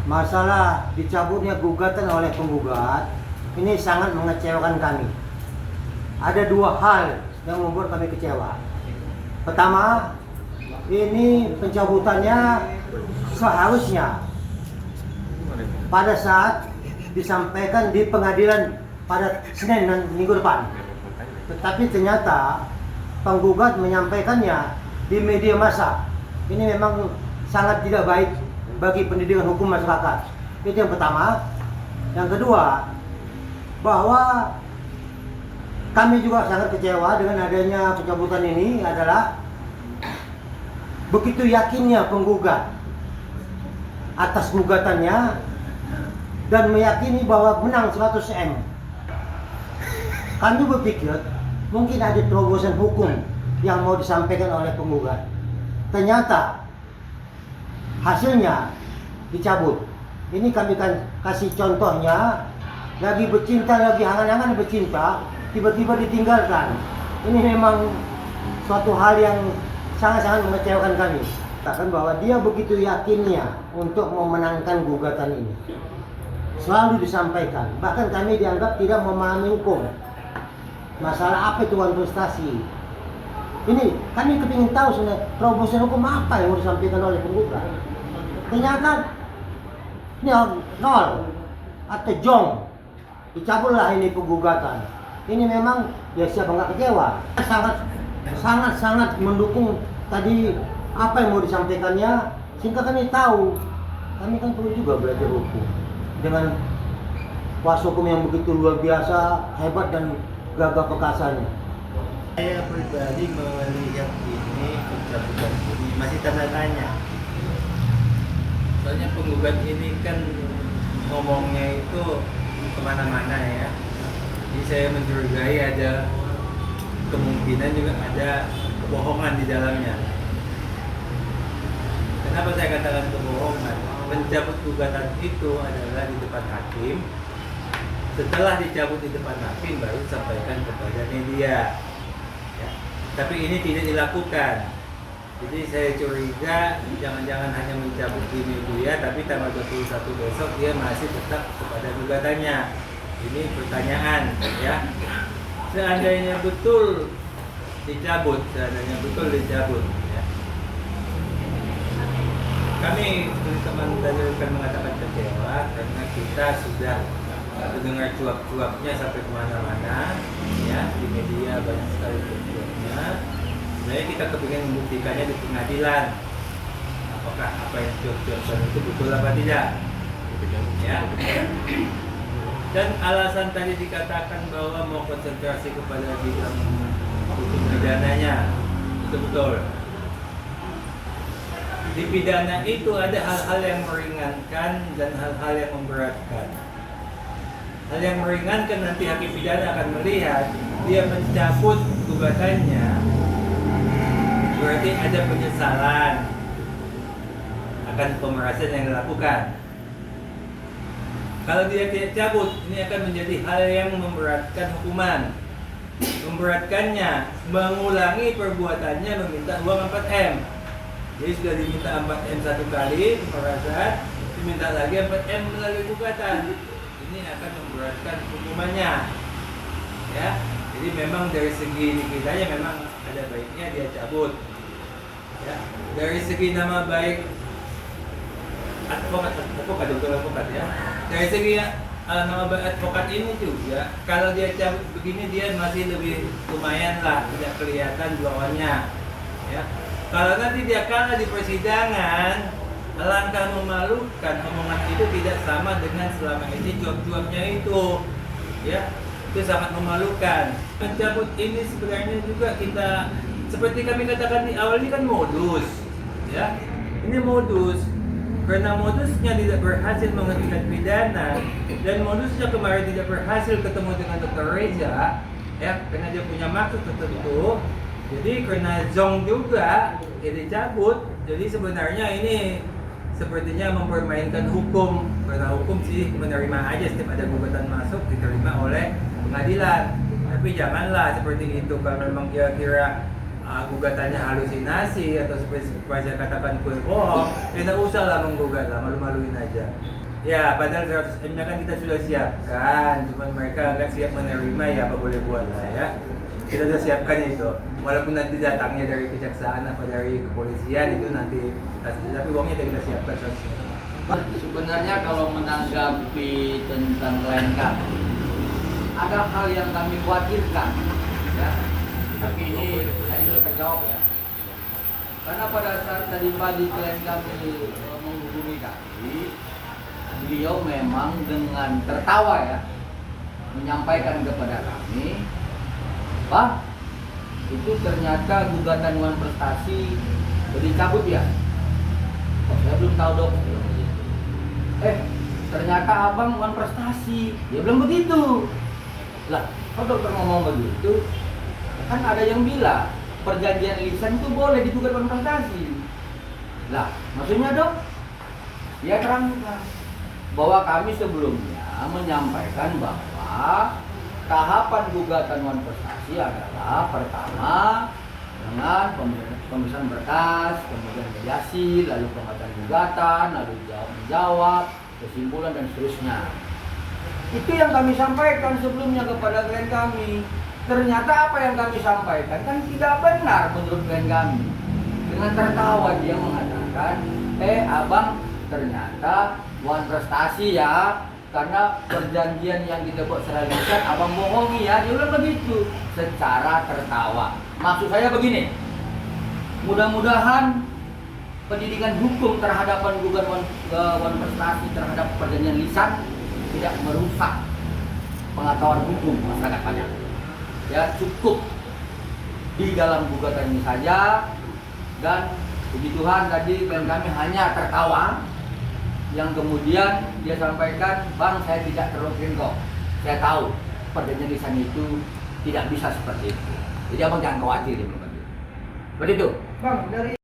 Masalah dicabutnya gugatan oleh penggugat ini sangat mengecewakan kami. Ada dua hal yang membuat kami kecewa. Pertama, ini pencabutannya seharusnya pada saat disampaikan di pengadilan pada Senin dan minggu depan. Tetapi ternyata penggugat menyampaikannya di media massa. Ini memang sangat tidak baik bagi pendidikan hukum masyarakat. Itu yang pertama. Yang kedua, bahwa kami juga sangat kecewa dengan adanya pencabutan ini adalah begitu yakinnya penggugat atas gugatannya dan meyakini bahwa menang 100 M. Kami berpikir mungkin ada terobosan hukum yang mau disampaikan oleh penggugat. Ternyata hasilnya dicabut. Ini kami kan kasih contohnya, lagi bercinta, lagi hangat-hangat bercinta, tiba-tiba ditinggalkan. Ini memang suatu hal yang sangat-sangat mengecewakan kami. Katakan bahwa dia begitu yakinnya untuk memenangkan gugatan ini. Selalu disampaikan, bahkan kami dianggap tidak memahami hukum. Masalah apa itu kontestasi? Ini kami kepingin tahu sebenarnya terobosan hukum apa yang mau disampaikan oleh penggugat. Ternyata ini nol atau jong, dicabutlah ini penggugatan. Ini memang ya siapa nggak kecewa. Sangat mendukung tadi apa yang mau disampaikannya, sehingga kami tahu kami kan perlu juga belajar hukum dengan kuasa hukum yang begitu luar biasa, hebat dan gagah perkasanya. Saya pribadi melihat ini pencabutan ini masih tanda tanya. Soalnya penggugat ini kan ngomongnya itu kemana-mana ya. Jadi saya mencurigai ada kemungkinan juga ada kebohongan di dalamnya. Kenapa saya katakan kebohongan? Pencabut gugatan itu adalah di depan hakim. Setelah dicabut di depan hakim baru disampaikan kepada media. Ya. Tapi ini tidak dilakukan. Jadi saya curiga jangan-jangan hanya mencabut di media, tapi tanggal 21 besok dia masih tetap kepada gugatannya. Ini pertanyaan, ya. Seandainya betul dicabut, ya. Kami teman-teman akan mengatakan kecewa karena kita sudah mendengar cuap-cuapnya sampai kemana-mana, ya, di media banyak sekali cuap-cuapnya. Sebenarnya kita kepingin membuktikannya di pengadilan. Apakah apa yang cuap-cuapkan itu betul apa tidak? Ya. Dan alasan tadi dikatakan bahwa mau konsentrasi kepada bidang hukum pidananya, itu betul. Di pidana itu ada hal-hal yang meringankan dan hal-hal yang memberatkan. Hal yang meringankan nanti hakim pidana akan melihat dia mencabut gugatannya, berarti ada penyesalan akan pemerasan yang dilakukan. Kalau dia tidak cabut, ini akan menjadi hal yang memberatkan hukuman. Memberatkannya, mengulangi perbuatannya meminta uang 4M. Jadi sudah diminta 4M satu kali pemerasan, diminta lagi 4M melalui gugatan. Ini akan memberatkan hukumannya. Ya, jadi memang dari segi dikitanya memang ada baiknya dia cabut. Ya, dari segi nama baik advokat ya. Dari segi nama baik advokat ini juga, kalau dia cabut begini dia masih lebih lumayan lah, tidak kelihatan lawannya. Ya. Kalau nanti dia kalah di persidangan, alangkah memalukan, omongan itu tidak sama dengan selama ini cuap-cuapnya itu. Ya, itu sangat memalukan. Mencabut ini sebenarnya juga kita, seperti kami katakan di awal, ini kan modus. Ya, ini modus. Karena modusnya tidak berhasil menghentikan pidana dan modusnya kemarin tidak berhasil ketemu dengan Dr. Reza, ya, karena dia punya maksud tertentu. Jadi karena zong juga dia dicabut. Jadi sebenarnya ini sepertinya mempermainkan hukum. Karena hukum sih menerima aja setiap ada gugatan masuk diterima oleh pengadilan. Tapi janganlah seperti itu kalau memang kira-kira gugatannya halusinasi atau seperti saya katakan kue bohong, tidak usah lah menggugat lah, malu-maluin aja. Ya, padahal 100 M nya kan kita sudah siapkan, cuman mereka nggak siap menerima, ya apa boleh buat lah ya. Kita sudah siapkan itu, walaupun nanti datangnya dari kejaksaan apa dari kepolisian itu nanti, tapi uangnya sudah kita siapkan. Sebenarnya kalau menanggapi tentang klien kami, ada hal yang kami khawatirkan, ya. Tapi ini tadi sudah terjawab ya. Karena pada saat tadi pagi klien kami menghubungi kami, beliau memang dengan tertawa ya menyampaikan kepada kami, Pak, itu ternyata gugatan Wan Prestasi dicabut ya. Oh, saya belum tahu dok. Ternyata abang Wan Prestasi. Dia bilang begitu. Lah, kalau dokter ngomong begitu, kan ada yang bilang perjanjian lisan itu boleh digugat Wan Prestasi. Lah, maksudnya dok? Dia terangkan bahwa kami sebelumnya menyampaikan bahwa tahapan gugatan Wan Prestasi adalah pertama dengan pemeriksaan berkas, kemudian mediasi, lalu pengaturan gugatan, lalu jawab, kesimpulan dan seterusnya. Itu yang kami sampaikan sebelumnya kepada klien kami. Ternyata apa yang kami sampaikan kan tidak benar menurut klien kami. Dengan tertawa dia mengatakan, abang ternyata Wan Prestasi ya, karena perjanjian yang kita buat secara lisan abang bohongi ya. Dia bilang begitu secara tertawa. Maksud saya begini, mudah-mudahan pendidikan hukum terhadap gugatan Wan Prestasi terhadap perjanjian lisan tidak merusak pengetahuan hukum masyarakat banyak. Ya, cukup di dalam gugatan ini saja, dan puji Tuhan tadi klien kami hanya tertawa, yang kemudian dia sampaikan, Bang, saya tidak terlalu kok. Saya tahu perjanjian lisan itu tidak bisa seperti itu. Jadi abang jangan khawatir. Seperti itu. Bang, dari